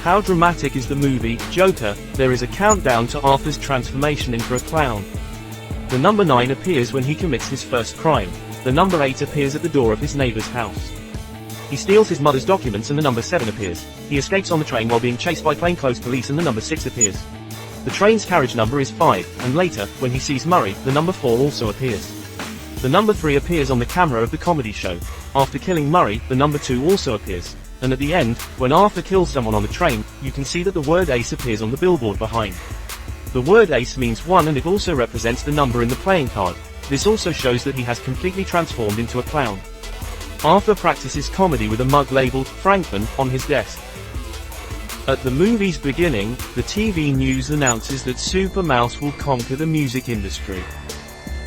How dramatic is the movie, Joker? There is a countdown to Arthur's transformation into a clown. The number 9 appears when he commits his first crime. The number 8 appears at the door of his neighbor's house. He steals his mother's documents and the number 7 appears. He escapes on the train while being chased by plainclothes police and the number 6 appears. The train's carriage number is 5, and later, when he sees Murray, the number 4 also appears. The number 3 appears on the camera of the comedy show. After killing Murray, the number 2 also appears. And at the end, when Arthur kills someone on the train, you can see that the word ace appears on the billboard behind. The word ace means 1 and it also represents the number in the playing card. This also shows that he has completely transformed into a clown. Arthur practices comedy with a mug labeled Franklin on his desk. At the movie's beginning, the TV news announces that Super Mouse will conquer the music industry.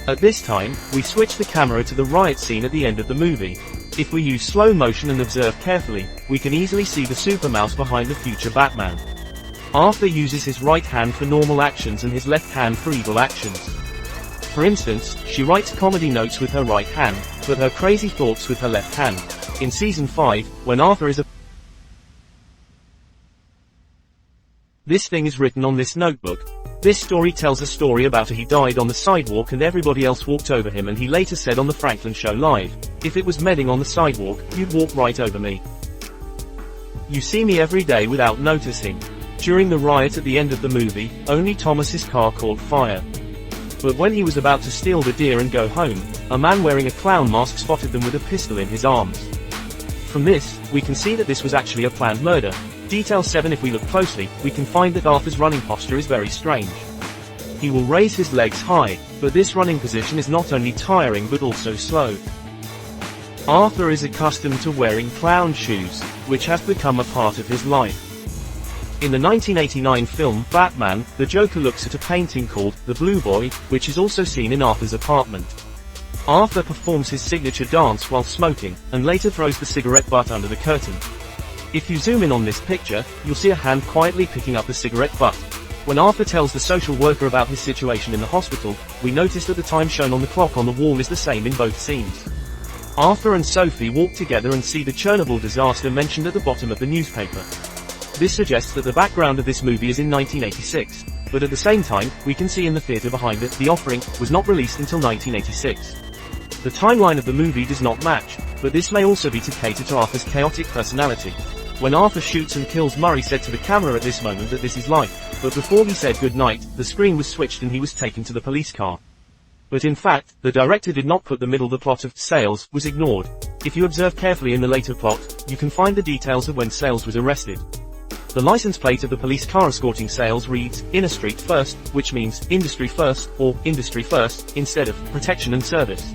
At this time, we switch the camera to the riot scene at the end of the movie. If we use slow motion and observe carefully, we can easily see the Super Mouse behind the future Batman. Arthur uses his right hand for normal actions and his left hand for evil actions. For instance, she writes comedy notes with her right hand, but her crazy thoughts with her left hand. In Season 5, when Arthur is This thing is written on this notebook. This story tells a story about he died on the sidewalk and everybody else walked over him, and he later said on the Franklin Show Live, "If it was Medding on the sidewalk, you'd walk right over me. You see me every day without noticing." During the riot at the end of the movie, only Thomas's car caught fire. But when he was about to steal the deer and go home, a man wearing a clown mask spotted them with a pistol in his arms. From this, we can see that this was actually a planned murder. Detail 7. If we look closely, we can find that Arthur's running posture is very strange. He will raise his legs high, but this running position is not only tiring but also slow. Arthur is accustomed to wearing clown shoes, which has become a part of his life. In the 1989 film, Batman, the Joker looks at a painting called The Blue Boy, which is also seen in Arthur's apartment. Arthur performs his signature dance while smoking, and later throws the cigarette butt under the curtain. If you zoom in on this picture, you'll see a hand quietly picking up the cigarette butt. When Arthur tells the social worker about his situation in the hospital, we notice that the time shown on the clock on the wall is the same in both scenes. Arthur and Sophie walk together and see the Chernobyl disaster mentioned at the bottom of the newspaper. This suggests that the background of this movie is in 1986, but at the same time, we can see in the theater behind it, The Offering was not released until 1986. The timeline of the movie does not match, but this may also be to cater to Arthur's chaotic personality. When Arthur shoots and kills Murray said to the camera at this moment that this is life, but before he said goodnight, the screen was switched and he was taken to the police car. But in fact, the director did not put the middle. The plot of Sales was ignored. If you observe carefully in the later plot, you can find the details of when Sales was arrested. The license plate of the police car escorting Sales reads, Inner Street First, which means, Industry First, or, Industry First, instead of, Protection and Service.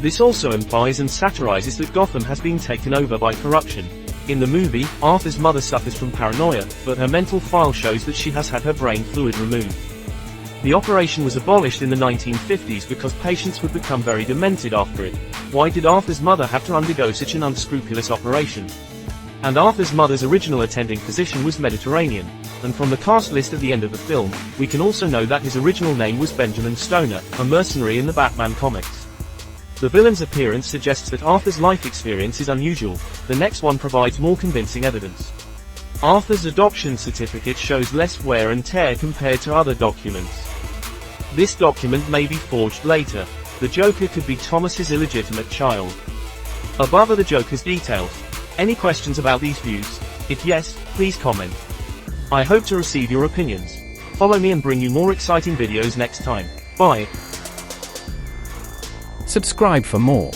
This also implies and satirizes that Gotham has been taken over by corruption. In the movie, Arthur's mother suffers from paranoia, but her mental file shows that she has had her brain fluid removed. The operation was abolished in the 1950s because patients would become very demented after it. Why did Arthur's mother have to undergo such an unscrupulous operation? And Arthur's mother's original attending physician was Mediterranean. And from the cast list at the end of the film, we can also know that his original name was Benjamin Stoner, a mercenary in the Batman comics. The villain's appearance suggests that Arthur's life experience is unusual. The next one provides more convincing evidence. Arthur's adoption certificate shows less wear and tear compared to other documents. This document may be forged later. The Joker could be Thomas's illegitimate child. Above are the Joker's details. Any questions about these views? If yes, please comment. I hope to receive your opinions. Follow me and bring you more exciting videos next time. Bye. Subscribe for more.